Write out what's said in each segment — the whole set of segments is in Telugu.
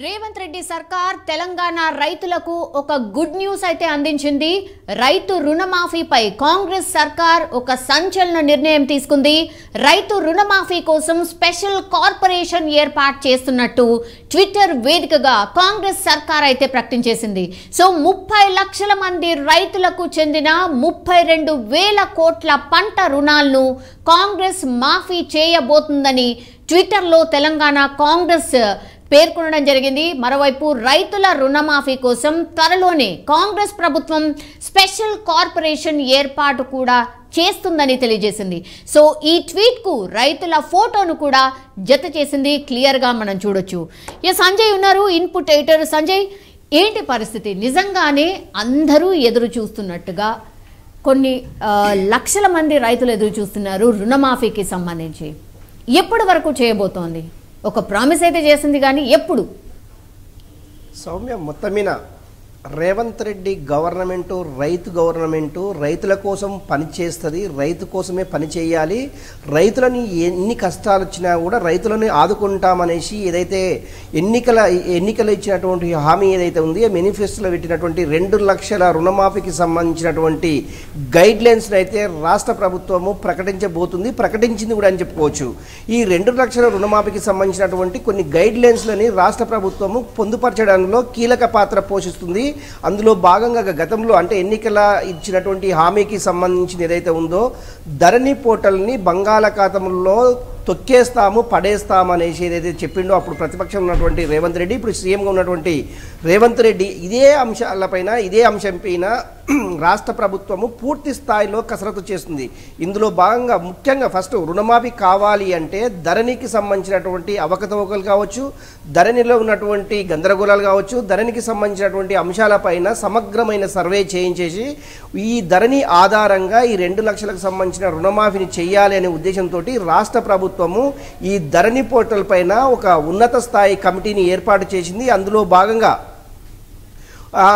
రేవంత్ రెడ్డి సర్కార్ తెలంగాణ రైతులకు ఒక గుడ్ న్యూస్ అయితే అందించింది. రైతు రుణమాఫీపై కాంగ్రెస్ సర్కార్ ఒక సంచలన నిర్ణయం తీసుకుంది. రైతు రుణమాఫీ కోసం స్పెషల్ కార్పొరేషన్ ఏర్పాటు చేస్తున్నట్టు ట్విట్టర్ వేదికగా కాంగ్రెస్ సర్కార్ అయితే ప్రకటించేసింది. సో 30 లక్షల మంది రైతులకు చెందిన 32,000 కోట్ల పంట రుణాలను కాంగ్రెస్ మాఫీ చేయబోతుందని ట్విట్టర్లో తెలంగాణ కాంగ్రెస్ పేర్కొనడం జరిగింది. మరోవైపు రైతుల రుణమాఫీ కోసం త్వరలోనే కాంగ్రెస్ ప్రభుత్వం స్పెషల్ కార్పొరేషన్ ఏర్పాటు కూడా చేస్తుందని తెలియజేసింది. సో ఈ ట్వీట్ కు రైతుల ఫోటోను కూడా జత చేసింది. క్లియర్ గా మనం చూడొచ్చు. సంజయ్ ఉన్నారు, ఇన్పుట్ ఎడిటర్. సంజయ్, ఏంటి పరిస్థితి? నిజంగానే అందరూ ఎదురు చూస్తున్నట్టుగా కొన్ని లక్షల మంది రైతులు ఎదురు చూస్తున్నారు రుణమాఫీకి సంబంధించి. ఎప్పటి వరకు చేయబోతోంది? ఒక ప్రామిస్ అయితే చేసింది, కానీ ఎప్పుడు? సౌమ్య, మొత్తమిన రేవంత్ రెడ్డి గవర్నమెంటు రైతుల కోసం పనిచేస్తుంది. రైతు కోసమే పని చేయాలి. రైతులని ఎన్ని కష్టాలు వచ్చినా కూడా రైతులని ఆదుకుంటామనేసి ఏదైతే ఎన్నికలు ఇచ్చినటువంటి హామీ ఏదైతే ఉంది, మేనిఫెస్టోలో పెట్టినటువంటి 2 లక్షల రుణమాఫీకి సంబంధించినటువంటి గైడ్ లైన్స్ని అయితే రాష్ట్ర ప్రభుత్వము ప్రకటించింది కూడా అని చెప్పుకోవచ్చు. ఈ 2 లక్షల రుణమాఫీకి సంబంధించినటువంటి కొన్ని గైడ్ లైన్స్లని రాష్ట్ర ప్రభుత్వము పొందుపరచడంలో కీలక పాత్ర పోషిస్తుంది. అందులో భాగంగా గతంలో అంటే ఎన్నికల ఇచ్చినటువంటి హామీకి సంబంధించిన ఏదైతే ఉందో ధరణి పోర్టల్ని బంగాళాఖాతంలో తొక్కేస్తాము, పడేస్తాము అనేసి ఏదైతే చెప్పిండో అప్పుడు ప్రతిపక్షం ఉన్నటువంటి రేవంత్ రెడ్డి, ఇప్పుడు సీఎంగా ఉన్నటువంటి రేవంత్ రెడ్డి ఇదే అంశంపైన రాష్ట్ర ప్రభుత్వము పూర్తి స్థాయిలో కసరత్తు చేస్తుంది. ఇందులో భాగంగా ముఖ్యంగా ఫస్ట్ రుణమాఫీ కావాలి అంటే ధరణికి సంబంధించినటువంటి అవకతవకలు కావచ్చు, ధరణిలో ఉన్నటువంటి గందరగోళాలు కావచ్చు, ధరణికి సంబంధించినటువంటి అంశాలపైన సమగ్రమైన సర్వే చేయించేసి ఈ ధరణి ఆధారంగా ఈ 2 లక్షలకు సంబంధించిన రుణమాఫీని చేయాలి అనే ఉద్దేశంతో రాష్ట్ర ప్రభుత్వము ఈ ధరణి పోర్టల్ పైన ఒక ఉన్నత స్థాయి కమిటీని ఏర్పాటు చేసింది. అందులో భాగంగా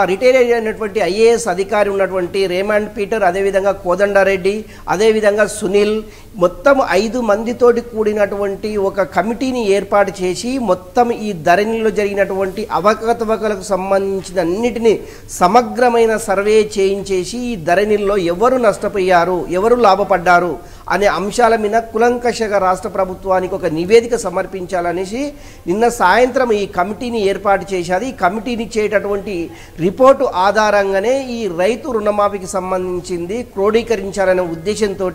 రిటైర్ అయినటువంటి ఐఏఎస్ అధికారి ఉన్నటువంటి రేమండ్ పీటర్, అదేవిధంగా కోదండారెడ్డి, అదేవిధంగా సునీల్, మొత్తం 5 మందితోటి కూడినటువంటి ఒక కమిటీని ఏర్పాటు చేసి మొత్తం ఈ ధరణిలో జరిగినటువంటి అవకతవకలకు సంబంధించిన అన్నిటినీ సమగ్రమైన సర్వే చేయించేసి ఈ ధరణిలో ఎవరు నష్టపోయారు, ఎవరు లాభపడ్డారు అనే అంశాల మీద కులంకషగా రాష్ట్ర ప్రభుత్వానికి ఒక నివేదిక సమర్పించాలనేసి నిన్న సాయంత్రం ఈ కమిటీని ఏర్పాటు చేశారు. ఈ కమిటీని ఇచ్చేటటువంటి రిపోర్టు ఆధారంగానే ఈ రైతు రుణమాఫీకి సంబంధించింది క్రోడీకరించాలనే ఉద్దేశంతో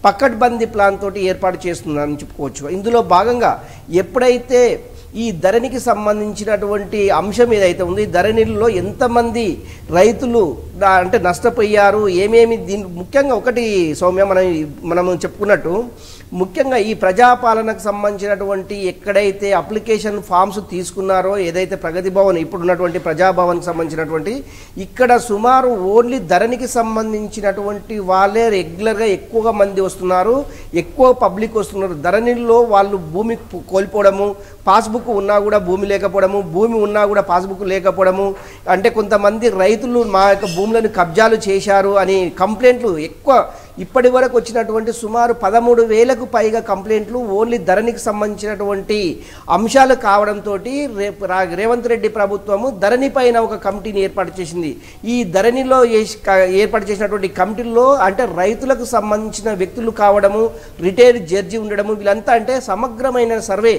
పకడ్బందీ ప్లాన్ తోటి ఏర్పాటు చేస్తుందని చెప్పుకోవచ్చు. ఇందులో భాగంగా ఎప్పుడైతే ఈ ధరణికి సంబంధించినటువంటి అంశం ఏదైతే ఉంది, ధరణిలో ఎంతమంది రైతులు అంటే నష్టపోయారు, ఏమేమి దీని ముఖ్యంగా ఒకటి సౌమ్య మనం చెప్పుకున్నట్టు ముఖ్యంగా ఈ ప్రజాపాలనకు సంబంధించినటువంటి ఎక్కడైతే అప్లికేషన్ ఫామ్స్ తీసుకున్నారో ఏదైతే ప్రగతి భవన్ ఇప్పుడున్నటువంటి ప్రజాభవన్కి సంబంధించినటువంటి ఇక్కడ సుమారు ఓన్లీ ధరణికి సంబంధించినటువంటి వాళ్ళే రెగ్యులర్గా ఎక్కువగా మంది వస్తున్నారు, ఎక్కువ పబ్లిక్ వస్తున్నారు. ధరణిలో వాళ్ళు భూమి కోల్పోవడము, పాస్బుక్ ఉన్నా కూడా భూమి లేకపోవడము, భూమి ఉన్నా కూడా పాస్బుక్ లేకపోవడము, అంటే కొంతమంది రైతులు మా యొక్క భూములను కబ్జాలు చేశారు అని కంప్లైంట్లు ఎక్కువ ఇప్పటి వరకు వచ్చినటువంటి సుమారు 13,000కు పైగా కంప్లైంట్లు ఓన్లీ ధరణికి సంబంధించినటువంటి అంశాలు కావడంతో రేవంత్ రెడ్డి ప్రభుత్వము ధరణి పైన ఒక కమిటీని ఏర్పాటు చేసింది. ఈ ధరణిలో ఏర్పాటు చేసినటువంటి కమిటీల్లో అంటే రైతులకు సంబంధించిన వ్యక్తులు కావడము, రిటైర్డ్ జడ్జి ఉండడము, వీళ్ళంతా అంటే సమగ్రమైన సర్వే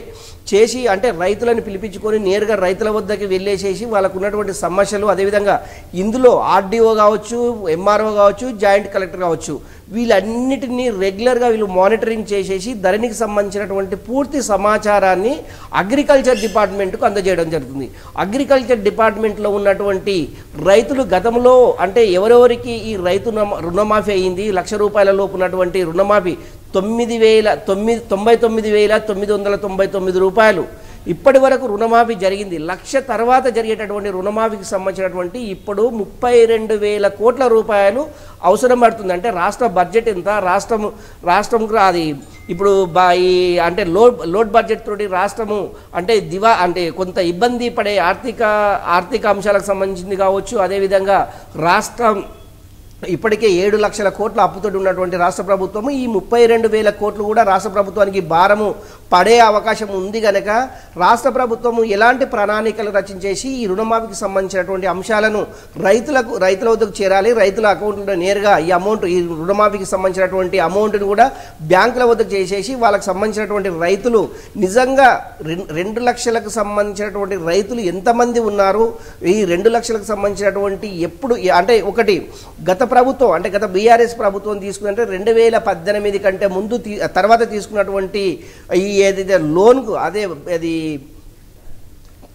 చేసి అంటే రైతులను పిలిపించుకొని నేరుగా రైతుల వద్దకి వెళ్ళేసేసి వాళ్ళకు ఉన్నటువంటి సమస్యలు, అదేవిధంగా ఇందులో ఆర్డీఓ కావచ్చు, ఎంఆర్ఓ కావచ్చు, జాయింట్ కలెక్టర్ కావచ్చు, వీళ్ళన్నిటినీ రెగ్యులర్గా వీళ్ళు మానిటరింగ్ చేసేసి ధరణికి సంబంధించినటువంటి పూర్తి సమాచారాన్ని అగ్రికల్చర్ డిపార్ట్మెంట్కు అందజేయడం జరుగుతుంది. అగ్రికల్చర్ డిపార్ట్మెంట్లో ఉన్నటువంటి రైతులు గతంలో అంటే ఎవరెవరికి ఈ రైతు రుణమాఫీ అయింది, ₹1,00,000 లోపు ఉన్నటువంటి రుణమాఫీ 99,999 రూపాయలు ఇప్పటి వరకు రుణమాఫీ జరిగింది. 1,00,000 తర్వాత జరిగేటటువంటి రుణమాఫీకి సంబంధించినటువంటి ఇప్పుడు 32,000 కోట్ల రూపాయలు అవసరం పడుతుంది. అంటే రాష్ట్ర బడ్జెట్ ఎంత, రాష్ట్రం అది ఇప్పుడు అంటే లోడ్ బడ్జెట్ తోటి రాష్ట్రము అంటే కొంత ఇబ్బంది పడే ఆర్థిక అంశాలకు సంబంధించింది కావచ్చు. అదేవిధంగా ఇప్పటికే 7 లక్షల కోట్ల అప్పుతో ఉన్నటువంటి రాష్ట్ర ప్రభుత్వము ఈ 32,000 కోట్లు కూడా రాష్ట్ర ప్రభుత్వానికి భారము పడే అవకాశం ఉంది కనుక రాష్ట్ర ప్రభుత్వము ఎలాంటి ప్రణాళికలు రచించేసి ఈ రుణమాఫీకి సంబంధించినటువంటి అంశాలను రైతుల వద్దకు చేరాలి, రైతుల అకౌంట్లో నేరుగా ఈ అమౌంట్ ఈ రుణమాఫీకి సంబంధించినటువంటి అమౌంట్ను కూడా బ్యాంకుల వద్దకు చేసేసి వాళ్ళకి సంబంధించినటువంటి రైతులు నిజంగా 2 లక్షలకు సంబంధించినటువంటి రైతులు ఎంతమంది ఉన్నారు, ఈ 2 లక్షలకు సంబంధించినటువంటి ఎప్పుడు అంటే ఒకటి గత ప్రభుత్వం అంటే గత బీఆర్ఎస్ ప్రభుత్వం తీసుకుంటే 2018 కంటే ముందు తర్వాత తీసుకున్నటువంటి ఈ ఏదైతే లోన్కు అదే అది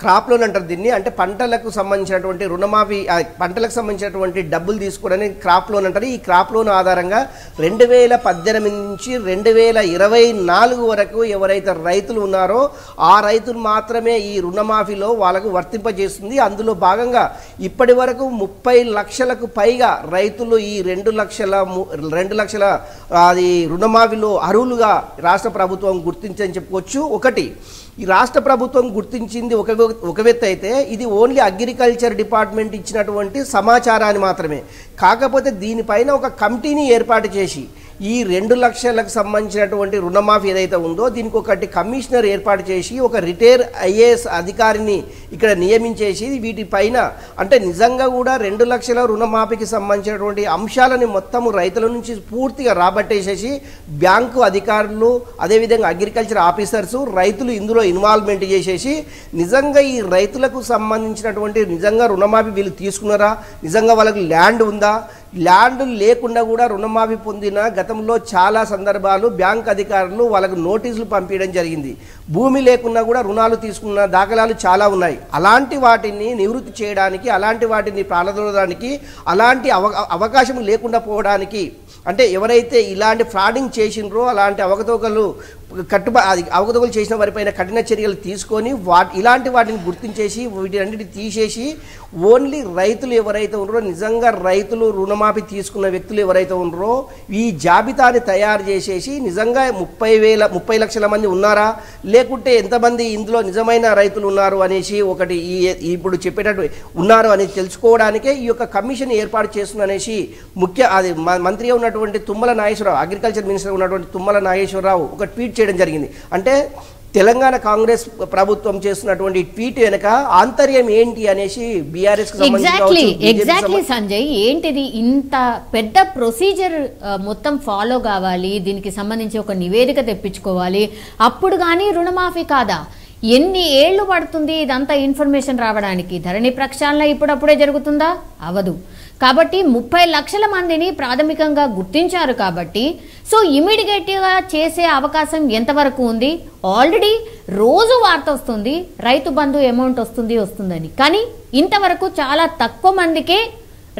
క్రాప్ లోన్ అంటారు దీన్ని, అంటే పంటలకు సంబంధించినటువంటి రుణమాఫీ పంటలకు సంబంధించినటువంటి డబ్బులు తీసుకోవడానికి క్రాప్ లోన్ అంటారు. ఈ క్రాప్ లోన్ ఆధారంగా 2018 నుంచి 2024 వరకు ఎవరైతే రైతులు ఉన్నారో ఆ రైతులు మాత్రమే ఈ రుణమాఫీలో వాళ్ళకు వర్తింపజేస్తుంది. అందులో భాగంగా ఇప్పటి వరకు 30 లక్షలకు పైగా రైతులు ఈ 2 లక్షల అది రుణమాఫీలో అర్హులుగా రాష్ట్ర ప్రభుత్వం గుర్తించని చెప్పుకోవచ్చు. ఒకటి ఈ రాష్ట్ర ప్రభుత్వం గుర్తించింది ఒక వ్యక్తి అయితే ఇది ఓన్లీ అగ్రికల్చర్ డిపార్ట్మెంట్ ఇచ్చినటువంటి సమాచారాన్ని మాత్రమే. కాకపోతే దీనిపైన ఒక కమిటీని ఏర్పాటు చేసి ఈ 2 లక్షలకు సంబంధించినటువంటి రుణమాఫీ ఏదైతే ఉందో దీనికి ఒకటి కమిషనర్ ఏర్పాటు చేసి ఒక రిటైర్ ఐఏఎస్ అధికారిని ఇక్కడ నియమించేసి వీటిపైన అంటే నిజంగా కూడా 2 లక్షల రుణమాఫీకి సంబంధించినటువంటి అంశాలని మొత్తము రైతుల నుంచి పూర్తిగా రాబట్టేసేసి బ్యాంకు అధికారులు అదేవిధంగా అగ్రికల్చర్ ఆఫీసర్స్ రైతులు ఇందులో ఇన్వాల్వ్మెంట్ చేసేసి నిజంగా ఈ రైతులకు సంబంధించినటువంటి నిజంగా రుణమాఫీ వీళ్ళు తీసుకున్నారా, నిజంగా వాళ్ళకి ల్యాండ్ ఉందా, ల్యాండ్ లేకుండా కూడా రుణమాఫీ పొందిన గతంలో చాలా సందర్భాలు బ్యాంక్ అధికారులు వాళ్ళకు నోటీసులు పంపించడం జరిగింది. భూమి లేకున్నా కూడా రుణాలు తీసుకున్న దాఖలాలు చాలా ఉన్నాయి. అలాంటి వాటిని నివృత్తి చేయడానికి, అలాంటి వాటిని ప్రారంభించడానికి, అలాంటి అవకాశం లేకుండా పోవడానికి అంటే ఎవరైతే ఇలాంటి ఫ్రాడింగ్ చేసినరో అలాంటి అవకతవకలు చేసిన వారిపైన కఠిన చర్యలు తీసుకొని ఇలాంటి వాటిని గుర్తించేసి వీటన్నిటిని తీసేసి ఓన్లీ రైతులు ఎవరైతే ఉన్నారో నిజంగా రైతులు రుణమాఫీ తీసుకున్న వ్యక్తులు ఎవరైతే ఉన్నారో ఈ జాబితాని తయారు చేసేసి నిజంగా 30 లక్షల మంది ఉన్నారా లేకుంటే ఎంతమంది ఇందులో నిజమైన రైతులు ఉన్నారు అనేసి ఒకటి ఇప్పుడు చెప్పేటట్టు ఉన్నారు అని తెలుసుకోవడానికే ఈ యొక్క కమిషన్ ఏర్పాటు చేస్తుంది అనేసి మంత్రిగా ఉన్నటువంటి తుమ్మల నాగేశ్వరరావు, అగ్రికల్చర్ మినిస్టర్ ఉన్నటువంటి తుమ్మల నాగేశ్వరరావు ఒక ట్వీట్ చేయడం జరిగింది. అంటే తెలంగాణ కాంగ్రెస్ ప్రభుత్వం చేస్తున్నటువంటి ట్వీట్ వెనక ఆంతర్యం ఏంటి అనేసి బీఆర్ఎస్ ఎగ్జాక్ట్లీ సంజయ్ ఏంటిది ఇంత పెద్ద ప్రొసీజర్ మొత్తం ఫాలో కావాలి, దీనికి సంబంధించి ఒక నివేదిక తెప్పించుకోవాలి, అప్పుడు కానీ రుణమాఫీ కాదా? ఎన్ని ఏళ్లు పడుతుంది ఇదంతా ఇన్ఫర్మేషన్ రావడానికి? ధరణి ప్రక్షాళన ఇప్పుడప్పుడే జరుగుతుందా? అవదు. కాబట్టి 30 లక్షల మందిని ప్రాథమికంగా గుర్తించారు కాబట్టి సో ఇమీడియట్గా చేసే అవకాశం ఎంతవరకు ఉంది? ఆల్రెడీ రోజు వార్త వస్తుంది రైతు బంధు అమౌంట్ వస్తుందని, కానీ ఇంతవరకు చాలా తక్కువ మందికే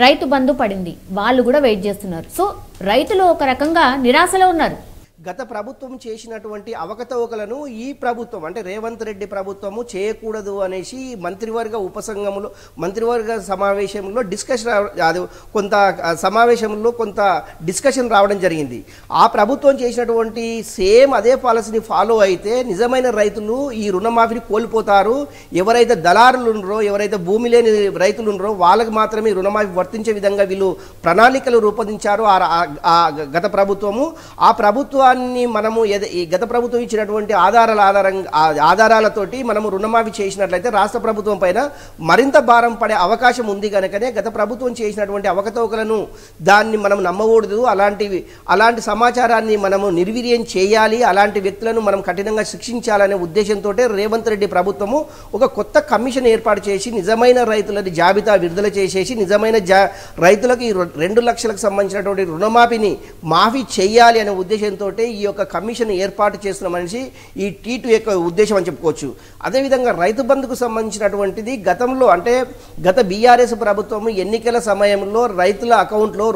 రైతు బంధు పడింది. వాళ్ళు కూడా వెయిట్ చేస్తున్నారు. సో రైతులు ఒక రకంగా నిరాశలో ఉన్నారు. గత ప్రభుత్వం చేసినటువంటి అవకతవకలను ఈ ప్రభుత్వం అంటే రేవంత్ రెడ్డి ప్రభుత్వము చేయకూడదు అనేసి మంత్రివర్గ సమావేశంలో కొంత డిస్కషన్ రావడం జరిగింది. ఆ ప్రభుత్వం చేసినటువంటి సేమ్ అదే పాలసీని ఫాలో అయితే నిజమైన రైతులు ఈ రుణమాఫీని కోల్పోతారు. ఎవరైతే దళారులు ఉన్నారో, ఎవరైతే భూమి లేని రైతులు ఉన్నారో వాళ్ళకి మాత్రమే రుణమాఫీ వర్తించే విధంగా వీళ్ళు ప్రణాళికలు రూపొందించారు గత ప్రభుత్వము. ఆ ప్రభుత్వాన్ని మనము ఈ గత ప్రభుత్వం ఇచ్చినటువంటి ఆధారాలతోటి మనము రుణమాఫీ చేసినట్లయితే రాష్ట్ర ప్రభుత్వం పైన మరింత భారం పడే అవకాశం ఉంది కనుకనే గత ప్రభుత్వం చేసినటువంటి అవకతవకలను దాన్ని మనం నమ్మకూడదు. అలాంటి సమాచారాన్ని మనము నిర్వీర్యం చేయాలి, అలాంటి వ్యక్తులను మనం కఠినంగా శిక్షించాలనే ఉద్దేశంతో రేవంత్ రెడ్డి ప్రభుత్వము ఒక కొత్త కమిషన్ ఏర్పాటు చేసి నిజమైన రైతులని జాబితా విడుదల చేసేసి నిజమైన రైతులకు 2 లక్షలకు సంబంధించినటువంటి రుణమాఫీని మాఫీ చేయాలి అనే ఉద్దేశంతో ఈ యొక్క కమిషన్ ఏర్పాటు చేస్తున్న మనిషి ఈ T2 యొక్క ఉద్దేశం అని చెప్పుకోవచ్చు. అదేవిధంగా రైతు బంధుకు సంబంధించినటువంటిది గతంలో అంటే గత బీఆర్ఎస్ ప్రభుత్వం ఎన్నికల సమయంలో రైతుల అకౌంట్లో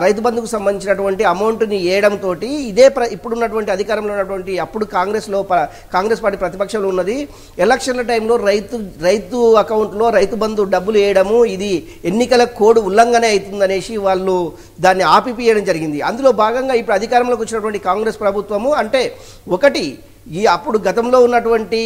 రైతు బంధుకు సంబంధించినటువంటి అమౌంట్ని వేయడంతో ఇప్పుడున్నటువంటి అధికారంలో ఉన్నటువంటి అప్పుడు కాంగ్రెస్ పార్టీ ప్రతిపక్షంలో ఉన్నది ఎలక్షన్ల టైంలో రైతు అకౌంట్లో రైతు బంధు డబ్బులు వేయడము ఇది ఎన్నికల కోడ్ ఉల్లంఘన అవుతుందనేసి వాళ్ళు దాన్ని ఆపిపియడం జరిగింది. అందులో భాగంగా ఇప్పుడు అధికారంలోకి వచ్చినటువంటి కాంగ్రెస్ ప్రభుత్వము అంటే ఒకటి అప్పుడు గతంలో ఉన్నటువంటి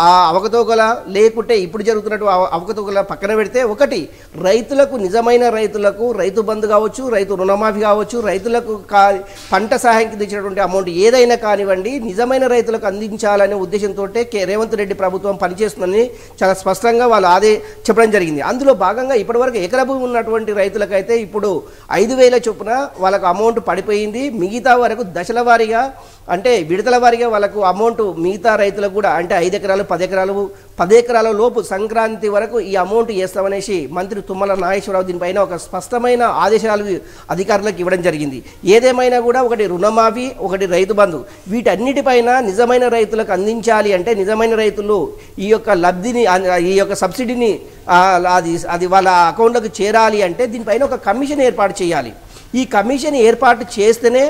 ఆ అవకతవకల లేకుంటే ఇప్పుడు జరుగుతున్నటువంటి అవకతవకల పక్కన పెడితే, ఒకటి రైతులకు, నిజమైన రైతులకు రైతు బంధు కావచ్చు, రైతు రుణమాఫీ కావచ్చు, రైతులకు పంట సహాయంకి ఇచ్చినటువంటి అమౌంట్ ఏదైనా కానివ్వండి, నిజమైన రైతులకు అందించాలనే ఉద్దేశంతో రేవంత్ రెడ్డి ప్రభుత్వం పనిచేస్తుందని చాలా స్పష్టంగా వాళ్ళు చెప్పడం జరిగింది. అందులో భాగంగా ఇప్పటివరకు ఎకరా భూమి ఉన్నటువంటి రైతులకైతే ఇప్పుడు 5,000 చొప్పున వాళ్ళకు అమౌంట్ పడిపోయింది. మిగతా వరకు దశల వారీగా, అంటే విడతల వారీగా వాళ్ళకు అమౌంట్ మిగతా రైతులకు కూడా, అంటే 5 ఎకరాలు 10 ఎకరాల లోపు సంక్రాంతి వరకు ఈ అమౌంట్ వేస్తామనేసి మంత్రి తుమ్మల నాగేశ్వరరావు దీనిపైన ఒక స్పష్టమైన ఆదేశాలు అధికారులకు ఇవ్వడం జరిగింది. ఏదేమైనా కూడా ఒకటి రుణమాఫీ, ఒకటి రైతు బంధు, వీటన్నిటిపైన నిజమైన రైతులకు అందించాలి అంటే, నిజమైన రైతులు ఈ యొక్క లబ్ధిని, ఈ యొక్క సబ్సిడీని అది వాళ్ళ అకౌంట్లకు చేరాలి అంటే దీనిపైన ఒక కమిషన్ ఏర్పాటు చేయాలి. ఈ కమిషన్ ఏర్పాటు చేస్తేనే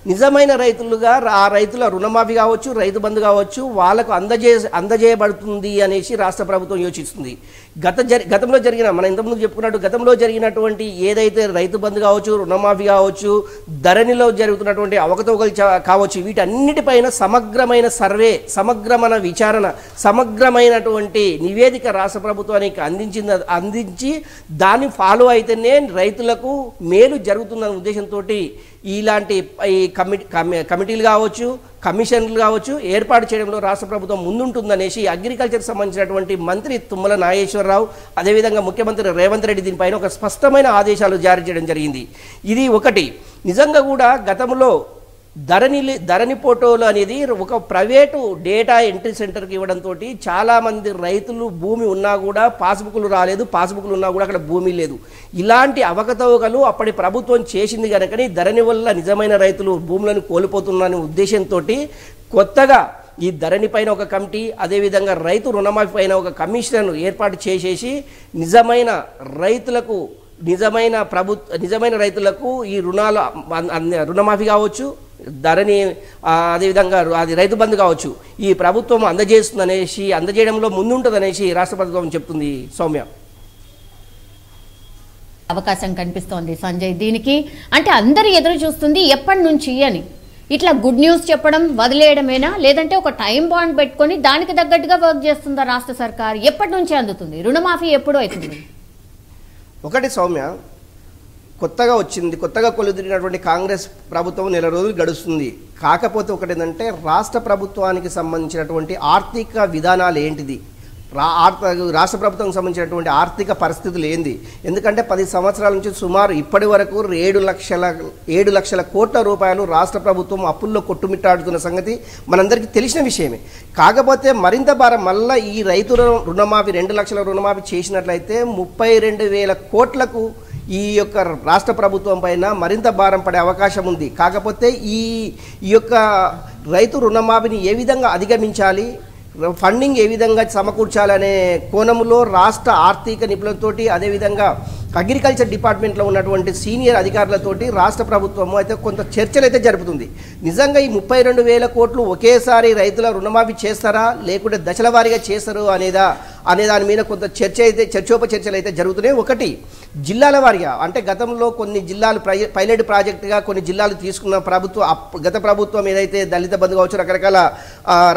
నిజమైన రైతులుగా ఆ రైతుల రుణమాఫీ కావచ్చు, రైతు బంధు కావచ్చు వాళ్ళకు అందజేయబడుతుంది అనేసి రాష్ట్ర ప్రభుత్వం యోచిస్తుంది. గతంలో జరిగిన, మనం ఇంతకుముందు చెప్పుకున్నట్టు గతంలో జరిగినటువంటి ఏదైతే రైతు బంధు కావచ్చు, రుణమాఫీ కావచ్చు, ధరణిలో జరుగుతున్నటువంటి అవకతవకలు కావచ్చు, వీటన్నిటిపైన సమగ్రమైన సర్వే, సమగ్రమైన విచారణ, సమగ్రమైనటువంటి నివేదిక రాష్ట్ర ప్రభుత్వానికి అందించి దాన్ని ఫాలో అయితేనే రైతులకు మేలు జరుగుతుందన్న ఉద్దేశంతో ఇలాంటి ఈ కమిటీలు కావచ్చు, కమిషన్లు కావచ్చు ఏర్పాటు చేయడంలో రాష్ట్ర ప్రభుత్వం ముందుంటుందనేసి అగ్రికల్చర్ సంబంధించినటువంటి మంత్రి తుమ్మల నాగేశ్వరరావు, అదేవిధంగా ముఖ్యమంత్రి రేవంత్ రెడ్డి దీనిపైన ఒక స్పష్టమైన ఆదేశాలు జారీ చేయడం జరిగింది. ఇది ఒకటి. నిజంగా కూడా గతంలో ధరణి పోర్టల్ అనేది ఒక ప్రైవేటు డేటా ఎంట్రీ సెంటర్కి ఇవ్వడంతో చాలామంది రైతులు భూమి ఉన్నా కూడా పాస్బుక్లు రాలేదు, పాస్బుక్లు ఉన్నా కూడా అక్కడ భూమి లేదు. ఇలాంటి అవకతవకలు అప్పటి ప్రభుత్వం చేసింది కనుకని ధరణి వల్ల నిజమైన రైతులు భూములను కోల్పోతున్నారనే ఉద్దేశంతో కొత్తగా ఈ ధరణి పైన ఒక కమిటీ, అదేవిధంగా రైతు రుణమాఫీ పైన ఒక కమిషన్ ఏర్పాటు చేసేసి నిజమైన రైతులకు ఈ రుణమాఫీ కావచ్చు, ధరణి, అదేవిధంగా అది రైతు బంధు కావచ్చు, ఈ ప్రభుత్వం అందజేయడంలో ముందుంటుందనేసి రాష్ట్ర ప్రభుత్వం చెప్తుంది. సౌమ్య, అవకాశం కనిపిస్తోంది సంజయ్ దీనికి. అంటే అందరూ ఎదురు చూస్తుంది ఎప్పటి నుంచి అని. ఇట్లా గుడ్ న్యూస్ చెప్పడం వదిలేయడమేనా, లేదంటే ఒక టైం బాండ్ పెట్టుకొని దానికి తగ్గట్టుగా వర్క్ చేస్తుందా రాష్ట్ర సర్కార్? ఎప్పటి నుంచి అందుతుంది రుణమాఫీ, ఎప్పుడు అవుతుంది? ఒకటి సౌమ్య, కొత్తగా కొలుదిరినటువంటి కాంగ్రెస్ ప్రభుత్వం నెల రోజులు గడుస్తుంది. కాకపోతే ఒకటి ఏంటంటే, రాష్ట్ర ప్రభుత్వానికి సంబంధించినటువంటి ఆర్థిక విధానాలు ఏంటిది, రాష్ట్ర ప్రభుత్వానికి సంబంధించినటువంటి ఆర్థిక పరిస్థితులు ఏంది. ఎందుకంటే 10 సంవత్సరాల నుంచి సుమారు ఇప్పటి వరకు 7 లక్షల కోట్ల రూపాయలు రాష్ట్ర ప్రభుత్వం అప్పుల్లో కొట్టుమిట్టాడుతున్న సంగతి మనందరికీ తెలిసిన విషయమే. కాకపోతే మరింత భారం మళ్ళీ ఈ రైతు రుణమాఫీ 2 లక్షల రుణమాఫీ చేసినట్లయితే 32,000 కోట్లకు ఈ యొక్క రాష్ట్ర ప్రభుత్వం పైన మరింత భారం పడే అవకాశం ఉంది. కాకపోతే ఈ యొక్క రైతు రుణమాఫీని ఏ విధంగా అధిగమించాలి, ఫండింగ్ ఏ విధంగా సమకూర్చాలనే కోణంలో రాష్ట్ర ఆర్థిక నిపుణులతోటి, అదేవిధంగా అగ్రికల్చర్ డిపార్ట్మెంట్లో ఉన్నటువంటి సీనియర్ అధికారులతోటి రాష్ట్ర ప్రభుత్వము అయితే కొంత చర్చలు అయితే జరుపుతుంది. నిజంగా ఈ 32,000 కోట్లు ఒకేసారి రైతుల రుణమాఫీ చేస్తారా, లేకుంటే దశల వారీగా చేస్తారు అనే దాని మీద కొంత చర్చోపచర్చలు అయితే జరుగుతున్నాయి. ఒకటి, జిల్లాల వారీగా, అంటే గతంలో కొన్ని జిల్లాలు పైలట్ ప్రాజెక్టుగా కొన్ని జిల్లాలు తీసుకున్న గత ప్రభుత్వం ఏదైతే దళిత బంధు కావచ్చు, రకరకాల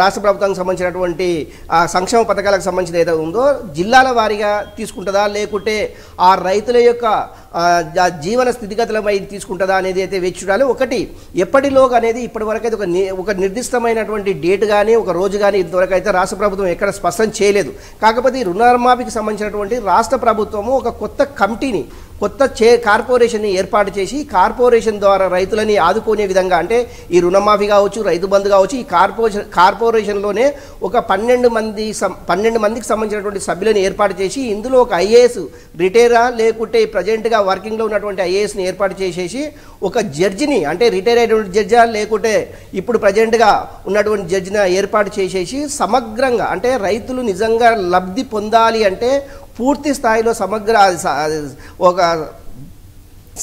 రాష్ట్ర ప్రభుత్వానికి సంబంధించినటువంటి సంక్షేమ పథకాలకు సంబంధించిన ఏదైతే ఉందో జిల్లాల వారీగా తీసుకుంటుందా, లేకుంటే ఆ రైతుల యొక్క జీవన స్థితిగతులపై తీసుకుంటుందా అనేది అయితే వేచి చూడాలి. ఒకటి, ఎప్పటిలోగా అనేది ఇప్పటి వరకు అయితే ఒక నిర్దిష్టమైనటువంటి డేట్ కానీ ఒక రోజు కానీ ఇంతవరకు అయితే రాష్ట్ర ప్రభుత్వం ఎక్కడ స్పష్టం చేయలేదు. కాకపోతే ఈ రుణమాఫీకి సంబంధించినటువంటి రాష్ట్ర ప్రభుత్వము ఒక కొత్త కమిటీని, కొత్త కార్పొరేషన్ని ఏర్పాటు చేసి కార్పొరేషన్ ద్వారా రైతులని ఆదుకునే విధంగా, అంటే ఈ రుణమాఫీ కావచ్చు, రైతు బంధు కావచ్చు, ఈ కార్పొరేషన్లోనే ఒక 12 మందికి సంబంధించినటువంటి సభ్యులను ఏర్పాటు చేసి ఇందులో ఒక ఐఏఎస్ రిటైరా లేకుంటే ప్రజెంట్గా వర్కింగ్లో ఉన్నటువంటి ఐఏఎస్ని ఏర్పాటు చేసేసి ఒక జడ్జిని, అంటే రిటైర్ అయినటువంటి జడ్జా లేకుంటే ఇప్పుడు ప్రజెంట్గా ఉన్నటువంటి జడ్జిని ఏర్పాటు చేసేసి సమగ్రంగా, అంటే రైతులు నిజంగా లబ్ధి పొందాలి అంటే పూర్తి స్థాయిలో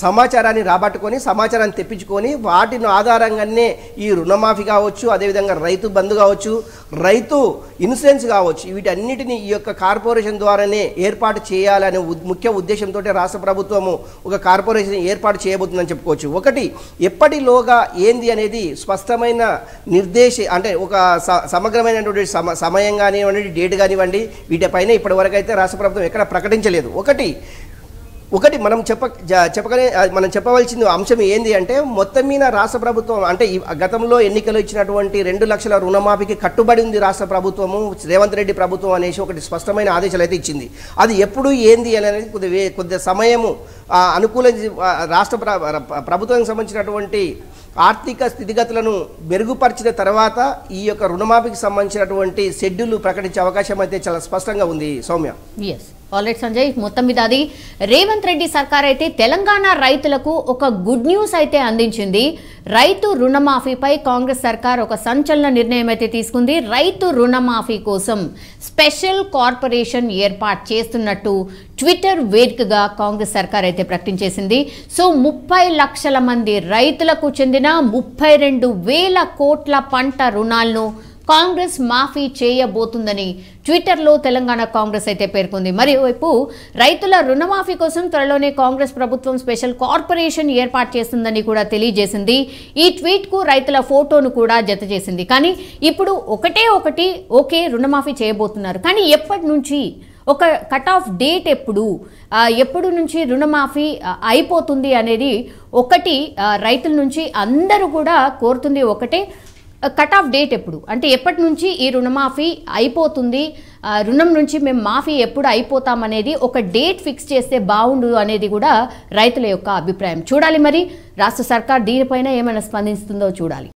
సమాచారాన్ని రాబట్టుకొని సమాచారాన్ని తెప్పించుకొని వాటిని ఆధారంగానే ఈ రుణమాఫీ కావచ్చు, అదేవిధంగా రైతు బంధు కావచ్చు, రైతు ఇన్సూరెన్స్ కావచ్చు, వీటన్నిటిని ఈ యొక్క కార్పొరేషన్ ద్వారానే ఏర్పాటు చేయాలనే ముఖ్య ఉద్దేశంతో రాష్ట్ర ప్రభుత్వము ఒక కార్పొరేషన్ ఏర్పాటు చేయబోతుందని చెప్పుకోవచ్చు. ఒకటి ఎప్పటిలోగా ఏంది అనేది స్పష్టమైన అంటే ఒక సమగ్రమైనటువంటి సమయం కానివ్వండి, డేట్ కానివ్వండి, వీటిపైన ఇప్పటివరకు అయితే రాష్ట్ర ప్రభుత్వం ఎక్కడ ప్రకటించలేదు. ఒకటి మనం చెప్పవలసిన అంశం ఏంది అంటే మొత్తం మీద రాష్ట్ర ప్రభుత్వం అంటే గతంలో ఎన్నికలు ఇచ్చినటువంటి 2 లక్షల రుణమాఫీకి కట్టుబడి ఉంది రాష్ట్ర ప్రభుత్వము, రేవంత్ రెడ్డి ప్రభుత్వం అనేసి ఒకటి స్పష్టమైన ఆదేశాలు అయితే ఇచ్చింది. అది ఎప్పుడు ఏంది అనేది కొద్ది సమయము రాష్ట్ర ప్రభుత్వానికి సంబంధించినటువంటి ఆర్థిక స్థితిగతులను మెరుగుపరిచిన తర్వాత ఈ యొక్క రుణమాఫీకి సంబంధించినటువంటి షెడ్యూల్ ప్రకటించే అవకాశం అయితే చాలా స్పష్టంగా ఉంది సౌమ్య. ఆల్రెడీ సంజయ్, మొత్తం మీద అది రేవంత్ రెడ్డి సర్కార్ అయితే తెలంగాణ రైతులకు ఒక గుడ్ న్యూస్ అయితే అందించింది. రైతు రుణమాఫీపై కాంగ్రెస్ సర్కార్ ఒక సంచలన నిర్ణయం అయితే తీసుకుంది. రైతు రుణమాఫీ కోసం స్పెషల్ కార్పొరేషన్ ఏర్పాటు చేస్తున్నట్టు ట్విట్టర్ వేదికగా కాంగ్రెస్ సర్కార్ అయితే ప్రకటించేసింది. సో 30 లక్షల మంది రైతులకు చెందిన 32,000 కోట్ల పంట రుణాలను కాంగ్రెస్ మాఫీ చేయబోతుందని ట్విట్టర్లో తెలంగాణ కాంగ్రెస్ అయితే పేర్కొంది. మరోవైపు రైతుల రుణమాఫీ కోసం త్వరలోనే కాంగ్రెస్ ప్రభుత్వం స్పెషల్ కార్పొరేషన్ ఏర్పాటు చేస్తుందని కూడా తెలియజేసింది. ఈ ట్వీట్కు రైతుల ఫోటోను కూడా జత చేసింది. కానీ ఇప్పుడు ఓకే రుణమాఫీ చేయబోతున్నారు, కానీ ఎప్పటి నుంచి, ఒక కట్ ఆఫ్ డేట్ ఎప్పుడు నుంచి రుణమాఫీ అయిపోతుంది అనేది రైతుల నుంచి అందరూ కూడా కోరుతుంది ఒకటే, కట్ ఆఫ్ డేట్ ఎప్పుడు, అంటే ఎప్పటి నుంచి ఈ రుణమాఫీ అయిపోతుంది, రుణం నుంచి మేము మాఫీ ఎప్పుడు అయిపోతామనేది ఒక డేట్ ఫిక్స్ చేస్తే బాగుండు అనేది కూడా రైతుల యొక్క అభిప్రాయం. చూడాలి మరి రాష్ట్ర సర్కార్ దీనిపైన ఏమైనా స్పందిస్తుందో చూడాలి.